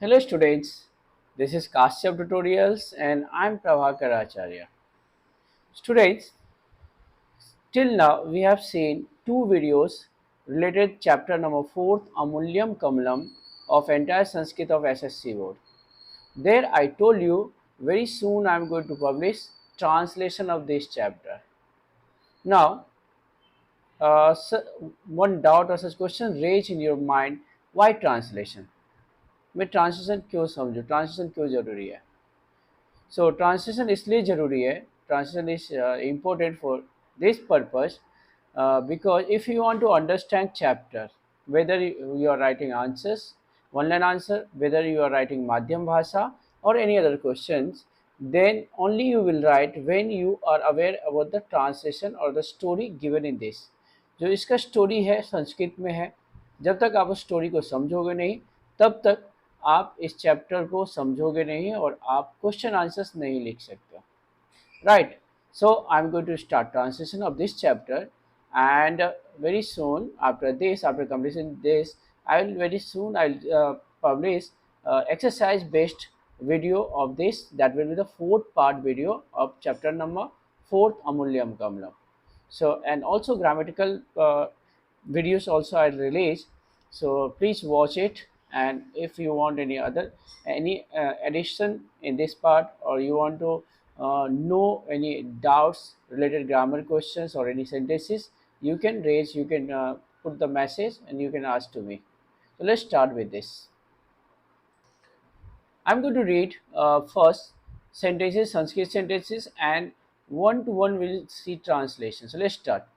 Hello students, this is Kashyap tutorials and I'm Prabhakar Acharya. Students, till now we have seen two videos related chapter number 4 Amulyam Kamalam of entire Sanskrit of SSC board. There I told you very soon I am going to publish translation of this chapter. Now, one doubt or such question raised in your mind, why translation? मैं translation क्यों समझूं, translation क्यों जरूरी है? So translation इसलिए ज़रूरी है, translation is important for this purpose because if you want to understand chapter, whether you are writing answers, one line answer, whether you are writing madhyam bhasha or any other questions, then only you will write when you are aware about the translation or the story given in this. जो इसका story है संस्कृत में है, जब तक आप उस story को समझोगे नहीं तब तक आप इस चैप्टर को समझोगे नहीं और आप क्वेश्चन आंसर्स नहीं लिख सकते, right? So I am going to start translation of this chapter and very soon after this, after completing this, I will very soon I'll publish exercise based video of this. That will be the fourth part video of chapter number 4th Amulyam Kamalam. So and also grammatical videos also I'll release, so please watch it. And if you want any addition in this part, or you want to know any doubts related grammar questions or any sentences, you can raise, you can put the message and you can ask to me. So let's start with this. I'm going to read first sentences, Sanskrit sentences, and one to one we'll see translation. So let's start.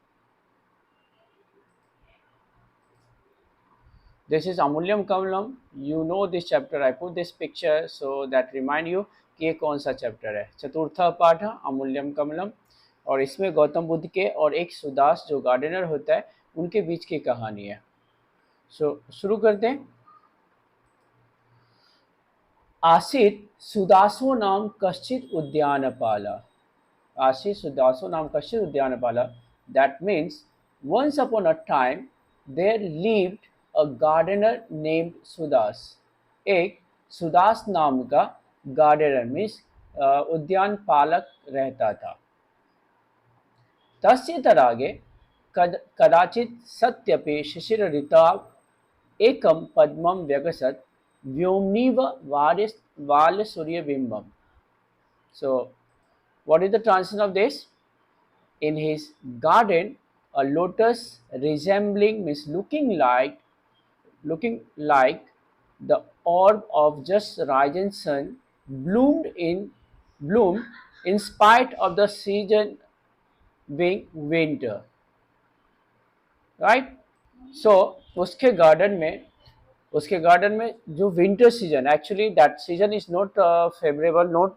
This is Amulyam Kamalam. You know this chapter. I put this picture so that remind you कि ये कौन सा chapter है. चतुर्था पाठ है अमूल्यम कमलम, और इसमें गौतम बुद्ध के और एक सुदास जो गार्डनर होता है उनके बीच की कहानी है. सो शुरू करते हैं. आसीत सुदासो नाम कश्चित उद्यानपाला. आसीत सुदासो नाम कश्चित उद्यानपाला. That means once upon a time there lived a gardener named Sudas. एक सुदास नाम का गार्डनर मीन्स उद्यान पालक रहता था. तस्य तडागे कदाचित सत्यपि शिशिर ऋता एकम पद्मम व्यगसत व्योमनीव वाल सूर्यबिंबम. So what is the translation of this? In his garden a lotus resembling means looking like the orb of just rising sun bloomed in spite of the season being winter, right? So उसके garden में जो winter season, actually that season is not favourable, not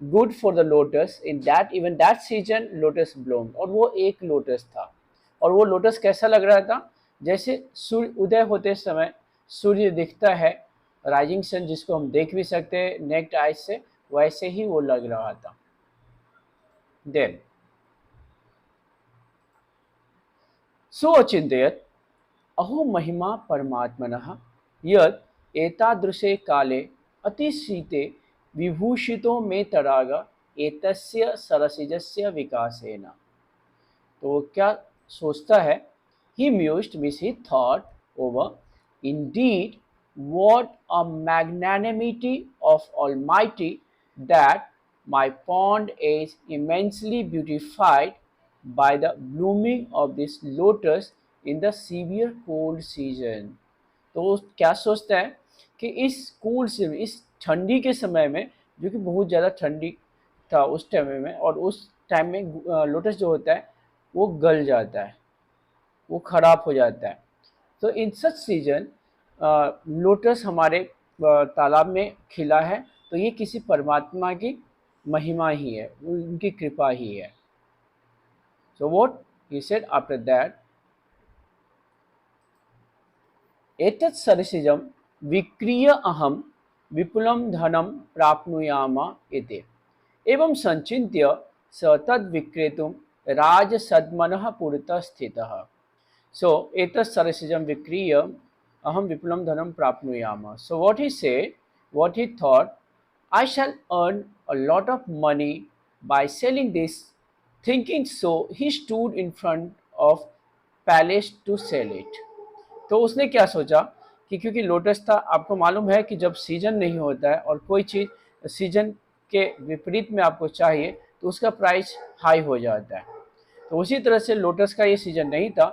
good for the lotus. In that even that season lotus Bloom, और वो एक lotus था. और वो lotus कैसा लग रहा था? जैसे सूर्य उदय होते समय सूर्य दिखता है, राइजिंग सन जिसको हम देख भी सकते हैं नेक्ड आइज से, वैसे ही वो लग रहा था. देन सो अचिंतयत् अहो महिमा परमात्मनः यत् एतादृशे काले अतिशीते विभूषितो मे तडाग एतस्य सरसिजस्य विकासेन. तो क्या सोचता है? He mused, means he thought over, indeed what a magnanimity of Almighty that my pond is immensely beautified by the blooming of this lotus in the severe cold season. तो क्या सोचता है कि इस cool season, इस ठंडी के समय में, जो कि बहुत ज़्यादा ठंडी था उस टाइम में, और उस टाइम में लोटस जो होता है वो गल जाता है, वो खराब हो जाता है. तो इन सच सीजन लोटस हमारे तालाब में खिला है, तो ये किसी परमात्मा की महिमा ही है, उनकी कृपा ही है. So what he said after that, एतत् सरसिजं विक्रीय अहम विपुलं धनं प्राप्नुयाम इति. एवं संचिन्त्य स तद् विक्रेतुं राजसद्मनः पुरतः स्थितः. So एतत् सरसिजं विक्रीय, aham viplam dhanam prapnuyama. So what he said, what he thought, I shall earn a lot of money by selling this. Thinking so, he stood in front of palace to sell it. तो उसने क्या सोचा कि क्योंकि lotus था, आपको मालूम है कि जब सीजन नहीं होता है और कोई चीज़ सीजन के विपरीत में आपको चाहिए तो उसका प्राइस हाई हो जाता है। तो उसी तरह से लोटस का ये सीजन नहीं था,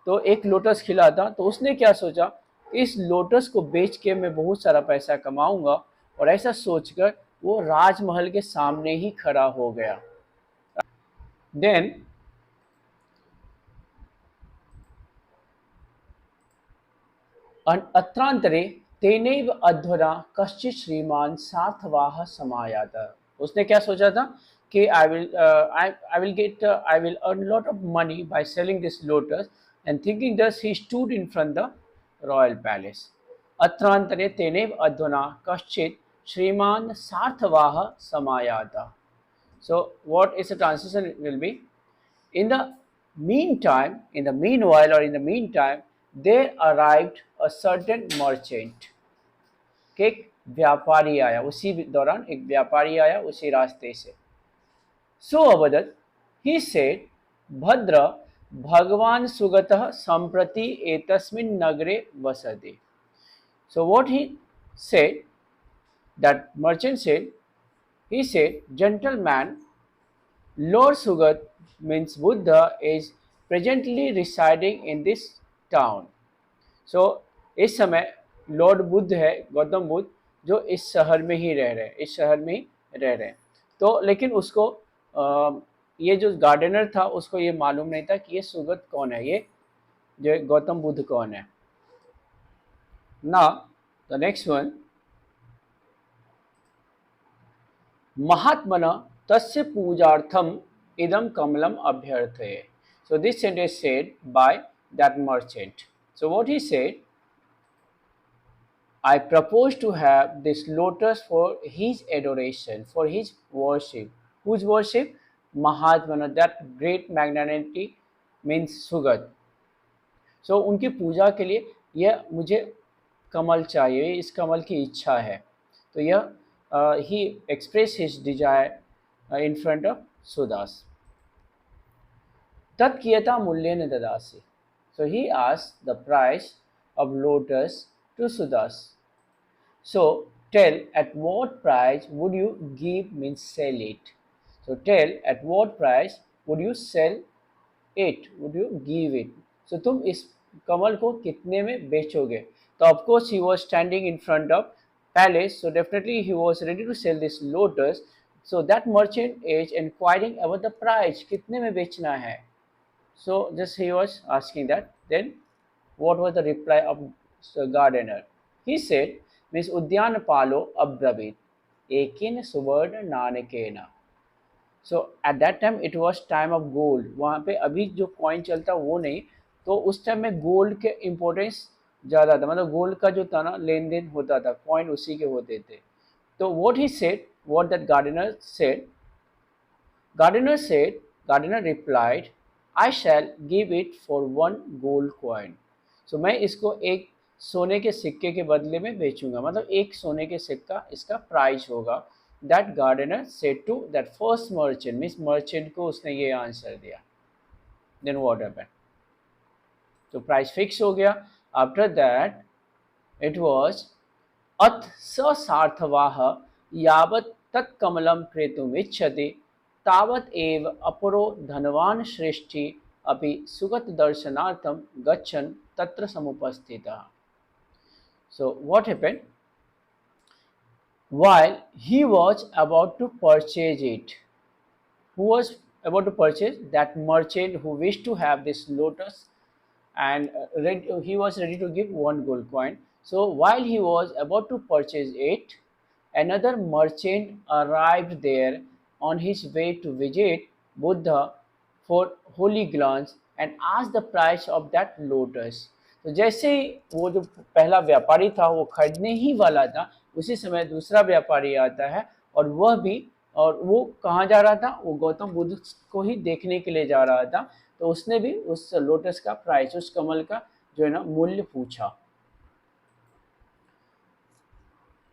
तो एक लोटस खिला था, तो उसने क्या सोचा, इस लोटस को बेच के मैं बहुत सारा पैसा कमाऊंगा, और ऐसा सोचकर वो राजमहल के सामने ही खड़ा हो गया। देन अत्रांतरे तेनैव अध्वरा कश्चित् श्रीमान सार्थवाह समायात। उसने क्या सोचा था कि I will earn lot of money by selling this lotus, and thinking thus he stood in front the royal palace. अत्रांतरे तेनैव अध्वरा कश्चित् श्रीमान सार्थवाह समायात। So what is the translation will be? In the meantime, in the meanwhile or in the meantime, there arrived a certain merchant. कि एक व्यापारी आया, उसी दौरान एक व्यापारी आया उसी रास्ते से। सो अवदत्, he said, भद्र भगवान सुगतः सम्प्रति एतस्मिन् नगरे वसति. So what he said, that merchant said, he said, gentleman, Lord Sugat means Buddha is presently residing in this town. So इस समय लॉर्ड बुद्ध है, गौतम बुद्ध, जो इस शहर में ही रह रहे हैं, इस शहर में ही रह रहे हैं। तो लेकिन उसको ये जो गार्डनर था उसको ये मालूम नहीं था कि ये सुगत कौन है, ये जो गौतम बुद्ध कौन है। Now the next one, महात्मना तस्य पूजार्थम idam Kamalam अभ्यर्थये. So this sentence said by that merchant. So what he said, I propose to have this lotus for his adoration, for his worship. Whose worship? Mahatmana, that great magnanimity means Sugat. So उनकी पूजा के लिए यह मुझे कमल चाहिए, इस कमल की इच्छा है। तो यह he expressed his desire in front of Sudas. Tat kiyata mulyena dadasi. So he asked the price of lotus to Sudas. So tell at what price would you give means sell it. So tell at what price would you sell it, would you give it. So तुम इस कमल को कितने में बेचोगे। तो of course he was standing in front of palace, so definitely he was ready to sell this lotus. So that merchant is inquiring about the price, कितने में बेचना है। So just he was asking that. Then what was the reply of the gardener? He said, Miss Udyan Palo Abravit, Ekin Subard Nanekena. So at that time it was time of gold. वहाँ पे अभी जो coin चलता वो नहीं, तो उस time में गोल्ड के इम्पोर्टेंस ज़्यादा था, मतलब गोल्ड का जो था ना लेन देन होता था, कॉइन उसी के होते थे। तो what he said, what that gardener said, gardener replied, I shall give it for one gold coin. So मैं इसको एक सोने के सिक्के के बदले में बेचूंगा, मतलब एक सोने के सिक्का इसका प्राइस होगा। That gardener said to that first merchant, means merchant को उसने ये आंसर दिया। Then what happened? तो प्राइस फिक्स हो गया। After that it was अथ स सार्थवाह यावत् तत्कमलं क्रेतुम् इच्छति तावत् एव अपरो धनवान श्रेष्ठी अपि सुगत दर्शनार्थम गच्छन् तत्र समुपस्थितः. So what happened? While he was about to purchase it, who was about to purchase? That merchant who wished to have this lotus, and he was ready to give one gold coin. So while he was about to purchase it, another merchant arrived there on his way to visit Buddha for holy glance and asked the price of that lotus. तो जैसे ही वो जो पहला व्यापारी था वो खरीदने ही वाला था, उसी समय दूसरा व्यापारी आता है, और वो कहाँ जा रहा था, वो गौतम बुद्ध को ही देखने के लिए जा रहा था। तो उसने भी उस लोटस का प्राइस, उस कमल का जो है ना मूल्य पूछा।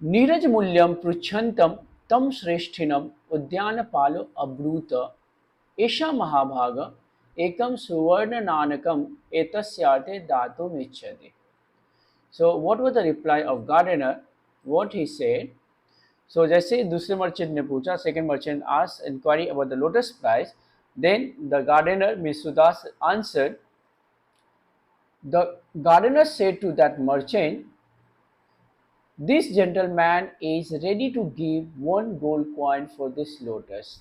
नीरज मूल्यम पृच्छन्तम तम श्रेष्ठिनम उद्यानपालो अब्रूत एषा महाभाग एकम सुवर्ण नानकम एतस्यार्थे दातुमिच्छति. So what was the reply of gardener? What he said. So जैसे दूसरे मर्चेंट ने पूछा, second merchant asked inquiry about the lotus price. Then the gardener, Miss Sudas, answered. The gardener said to that merchant, "This gentleman is ready to give one gold coin for this lotus."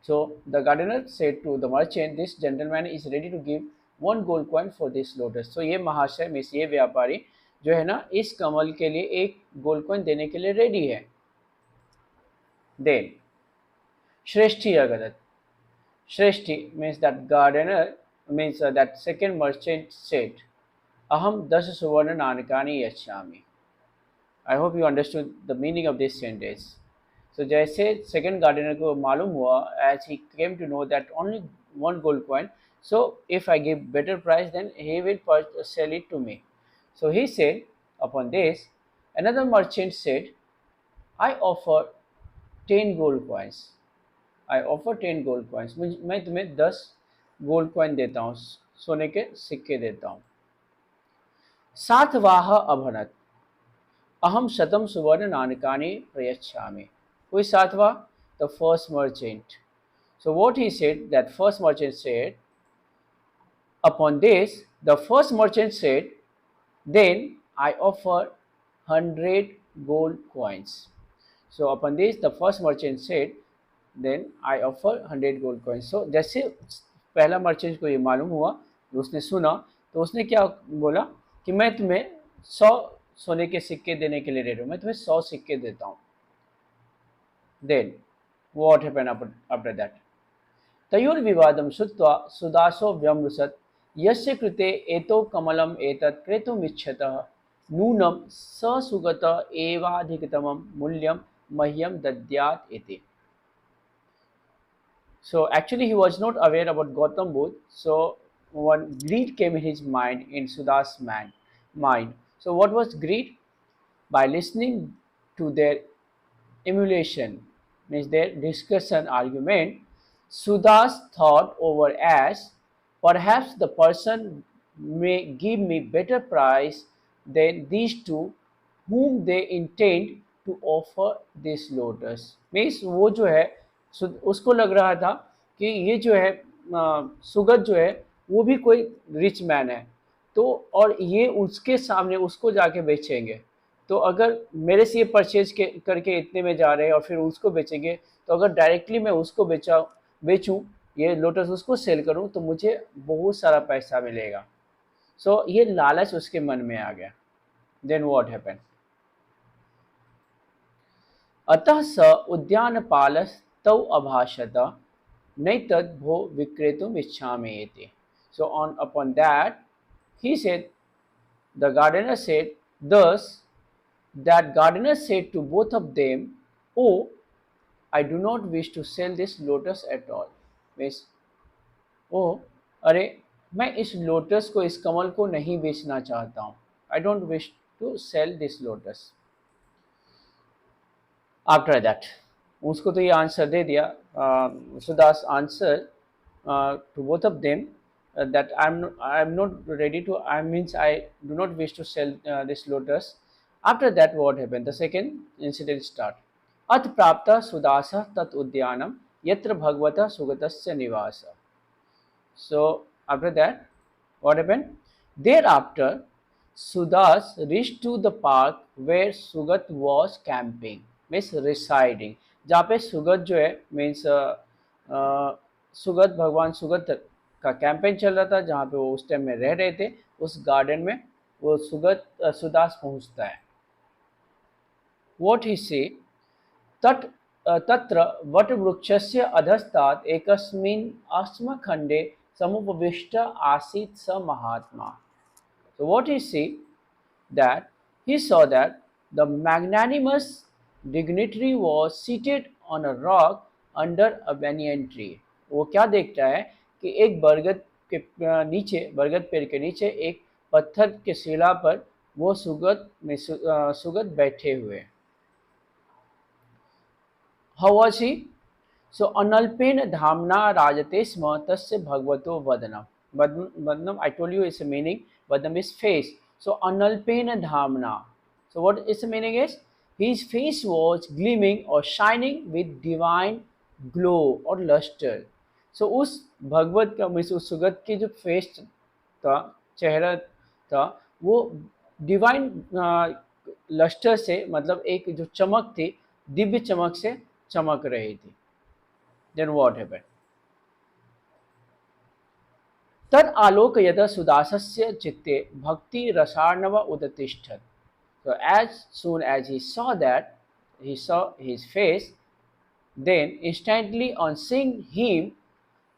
So the gardener said to the merchant, "This gentleman is ready to give one gold coin for this lotus." So ये महाशय means ये व्यापारी जो है ना इस कमल के लिए एक गोल्ड कॉइन देने के लिए रेडी है. Then Shreshti Agadat. Shreshti means that gardener means that second merchant said, "Aham 10 suvarna nanakani yachami." I hope you understood the meaning of this sentence. So जैसे second gardener को मालूम हुआ, as he came to know that only one gold coin, so if I give better price then he will sell it to me. So he said, upon this, another merchant said, "I offer 10 gold coins. I offer 10 gold coins." मैं तुम्हें 10 gold coin देता हूँ, सोने के सिक्के देता हूँ. सातवाह अभनत अहम शतम सुवर्ण नानकानि प्रयच्छामि. Who is सातवा? The first merchant. So what he said, that first merchant said, upon this, the first merchant said, "Then I offer 100 gold coins." So upon this, the first merchant said, "Then I offer 100 gold coins." So जैसे पहला merchant को ये मालूम हुआ, उसने सुना, तो उसने क्या बोला कि मैं तुम्हें 100 सोने के सिक्के देने के लिए रेडी हूँ, मैं तुम्हें 100 सिक्के देता हूँ. Then what happened after that? तयोर विवादम श्रुत्वा सुदासो व्यमृशत यस्य कृते एतो कमलम एतत् क्रेतुमिच्छतः नूनं स सुगत एवाधिकतमं मूल्यं मह्यम दद्यात् इति. So actually he was not aware about Gautam Buddha. So one greed came in his mind, in Suda's mind. So what was greed? By listening to their emulation, means their discussion argument, Sudas thought over as, perhaps the person may give me better price than these two whom they intend to offer this lotus. Means वो जो है उसको लग रहा था कि ये जो है सुगत जो है वो भी कोई रिच मैन है, तो और ये उसके सामने उसको जाके बेचेंगे, तो अगर मेरे से ये परचेज करके इतने में जा रहे हैं और फिर उसको बेचेंगे, तो अगर डायरेक्टली मैं उसको बेचूं ये लोटस उसको सेल करूं तो मुझे बहुत सारा पैसा मिलेगा. सो ये लालच उसके मन में आ गया. Then what happened? अतः स उद्यानपालस्तौ अभाषत नैतद् भो विक्रेतुम् इच्छामि इति. So upon that he said, the gardener said, thus that gardener said to both of them, "Oh, I do not wish to sell this lotus at all." Means, oh, अरे मैं इस lotus को, इस कमल को नहीं बेचना चाहता हूँ. I don't wish to sell this lotus. After that, उसको तो ये आंसर दे दिया. Sudas answer to both of them that I'm not ready to, I means I do not wish to sell this lotus. After that, what happened? The second incident start. अथ प्राप्त सुदास तत् उद्यानम यत्र भगवता सुगतस्य निवास. So after that, what happened? Thereafter, Sudas reached to the park where Sugat was camping, means residing. जहाँ पे सुगत जो है मीन्स सुगत, भगवान सुगत का कैंपेन चल रहा था, जहाँ पे वो उस टाइम में रह रहे थे, उस गार्डन में वो सुदास पहुँचता है. What he say? तत्र वटवृक्षस्य अधस्तात् एकस्मिन् अस्मखण्डे समुपविष्ट आसीत् स महात्मा. So what he see? That he saw that the magnanimous dignitary was seated on a rock under a banyan tree. वो क्या देखता है कि एक बरगद के नीचे, बरगद पेड़ के नीचे एक पत्थर के शिला पर वो सुगत में सुगत बैठे हुए। How was he? सो अनल्पेन धामना राजते स्म तस्य भगवतो वदनम। Vadnam, I told you its meaning. Vadnam is face. So analpena dhamna. So what its meaning is? His face was gleaming or shining with divine glow or luster. So उस भगवत का means उस सुगत की जो face था, चेहरा था, वो divine lustre से, मतलब एक जो चमक थी, दिव्य चमक से चमक रही थी। Then what happened? तद आलोक यदा सुदासस्य चित्ते भक्ति Rasarnava उदतिष्ठत। So as soon as he saw that, he saw his face, then instantly on seeing him,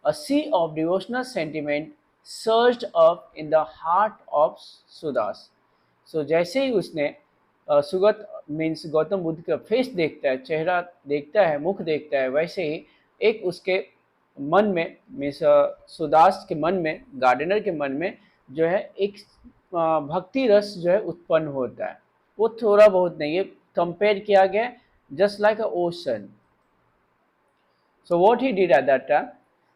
a sea of devotional sentiment surged up in the heart of Sudas. So जैसे ही उसने Sugat means Gautam Buddha का face देखता है, चेहरा देखता है, मुख देखता है, वैसे ही एक उसके मन में मीन्स सुदास के मन में, गार्डनर के मन में जो है एक भक्ति रस जो है उत्पन्न होता है। वो थोड़ा बहुत नहीं है, कंपेयर किया गया just like a ocean. So what he did at that time,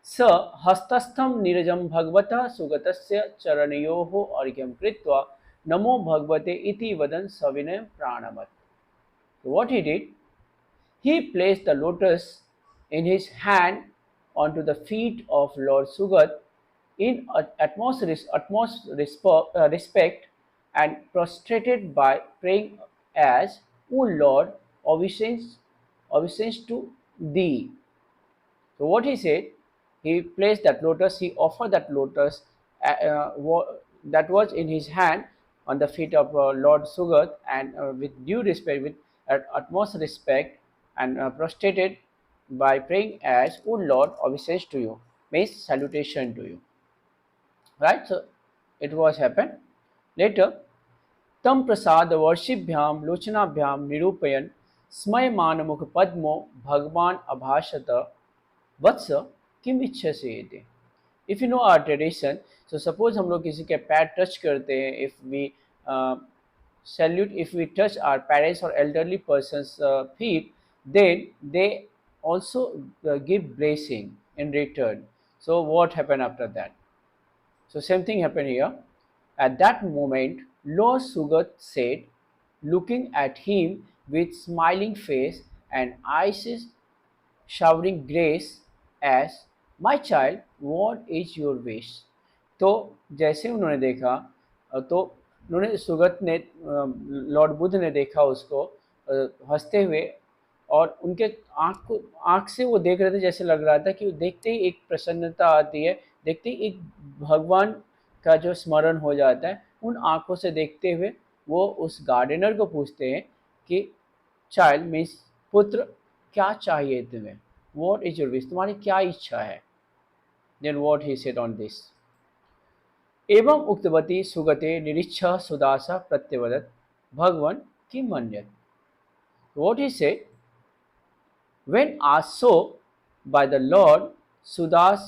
स हस्तस्थम नीरजम भगवतः सुगतस्य चरणयोः अर्घ्यं कृत्वा नमो भगवते इति वदन् सविनय प्राणमत। So what he did, he placed the lotus in his hand onto the feet of Lord Sugat in utmost respect and prostrated by praying as, O Lord, obeisance to thee. So what he said, he placed that lotus, he offered that lotus that was in his hand on the feet of Lord Sugat, and with due respect, with utmost respect, and prostrated by praying as, O Lord, obeisance to you, means salutation to you. Right? So it was happened. Later, तम प्रसाद वर्षिभ्याम लोचनाभ्याम निरूपयन स्मयमान मुख पद्मो भगवान अभाषत वत्स किम इच्छसे इति। If you know our tradition, so suppose हम लोग किसी के पैर टच करते हैं, if we salute, if we touch our parents और elderly persons feet, then they also give blessing in return. So what happened after that? So same thing happened here. At that moment, Lord Sugat said, looking at him with smiling face and eyes showering grace, as, My child, what is your wish? तो जैसे उन्होंने देखा, तो उन्होंने सुगत ने, Lord Buddha ने देखा उसको हंसते हुए, और उनके आँख से वो देख रहे थे, जैसे लग रहा था कि वो देखते ही एक प्रसन्नता आती है, देखते ही एक भगवान का जो स्मरण हो जाता है। उन आँखों से देखते हुए वो उस गार्डनर को पूछते हैं कि चाइल्ड मीन्स पुत्र, क्या चाहिए तुम्हें, व्हाट इज योर विश, तुम्हारी क्या इच्छा है। Then what he said on this, एवं उक्तवती सुगते निरीच्छ सुदासा प्रत्यवदत भगवन किम मन्यत। What he said, when asked so by the Lord, Sudas,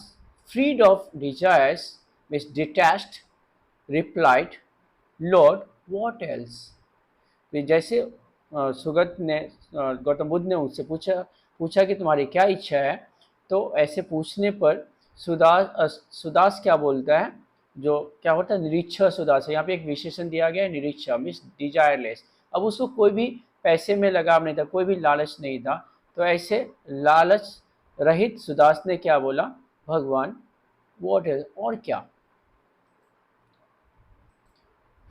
freed of desires, means detached, replied, Lord, what else? फिर जैसे सुगत ने, गौतम बुद्ध ने उससे पूछा कि तुम्हारी क्या इच्छा है, तो ऐसे पूछने पर सुदास क्या बोलता है, जो क्या होता है निरीच्छ सुदास। यहाँ पे एक विशेषण दिया गया है निरीच्छ, मीन्स डिजायरलेस। अब उसको कोई भी पैसे में लगाव नहीं था, कोई भी लालच नहीं था, तो ऐसे लालच रहित सुदास ने क्या बोला, भगवान व्हाट है, और क्या।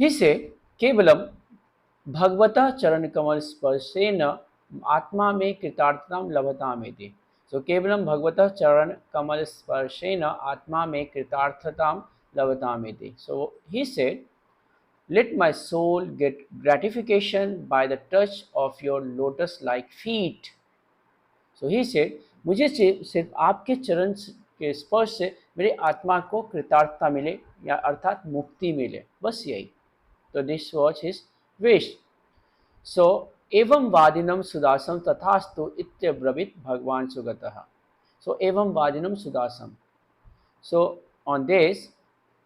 ही से केवलम भगवता चरण कमल स्पर्शेन आत्मा में कृतार्थता लभतामेति। सो केवलम भगवता चरण कमल स्पर्शेन आत्मा में कृतार्थता लभतामेति। So he said, let my soul get gratification by the touch of your lotus like feet. So he said, मुझे सिर्फ आपके चरण के स्पर्श से मेरी आत्मा को कृतार्थता मिले, या अर्थात मुक्ति मिले, बस यही। तो दिस वॉज हिज विश। सो एवं वादिनम सुदासम तथास्तु इत्यब्रवीत भगवान सुगतः। सो एवं वादिनम सुदासम। So on this,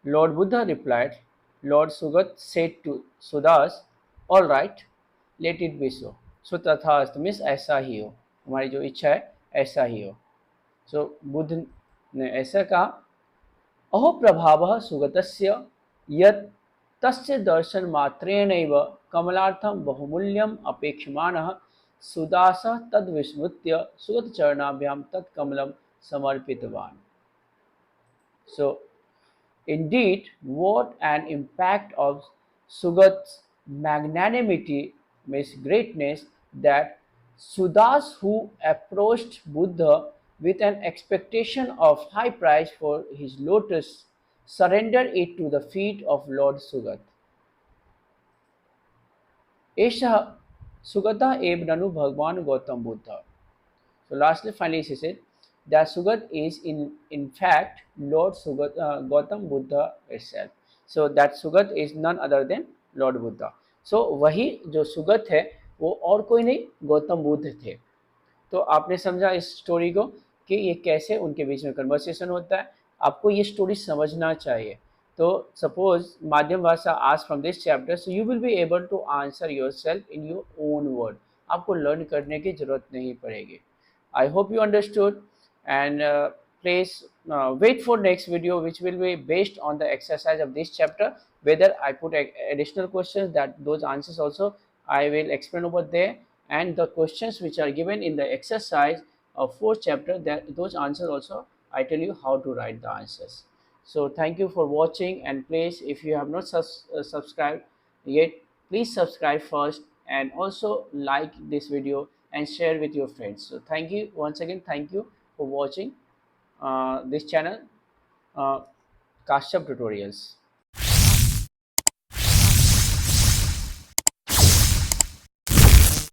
Lord Buddha replied, Lord Sugat said to Sudas, all right, let it be so. So तथास्तु मीन्स ऐसा ही हो, हमारी जो इच्छा है ऐसा ही हो. So बुद्ध ने ऐसा कहा. अहो प्रभावः सुगतस्य यत् तस्य दर्शनमात्रेणैव कमलार्थं बहुमूल्यम् अपेक्षमाणः सुदासः तद्विस्मृत्य सुगतचरणाभ्यां तत् कमलं समर्पितवान्. So indeed, what an impact of Sugat's magnanimity, means greatness, that Sudas, who approached Buddha with an expectation of high price for his lotus, surrendered it to the feet of Lord Sugat. एषः सुगतः एव ननु भगवान Gautam Buddha. So lastly, finally, he said that Sugat is in fact Lord Sugat, Gautam Buddha itself. So that Sugat is none other than Lord Buddha. So वही जो सुगत है वो और कोई नहीं गौतम बुद्ध थे. तो आपने समझा इस स्टोरी को कि ये कैसे उनके बीच में कन्वर्सेशन होता है. आपको ये स्टोरी समझना चाहिए. तो सपोज माध्यम भाषा आज from this chapter, so you will be able to answer yourself in your own word. आपको लर्न करने की जरूरत नहीं पड़ेगी. I hope you understood, and please wait for next video, which will be based on the exercise of this chapter. Whether I put additional questions, that those answers also I will explain over there, and the questions which are given in the exercise of fourth chapter, that those answers also I tell you how to write the answers. So thank you for watching, and please, if you have not subscribed yet, please subscribe first, and also like this video and share with your friends. So thank you once again. Thank you for watching this channel, Kashyap Tutorials.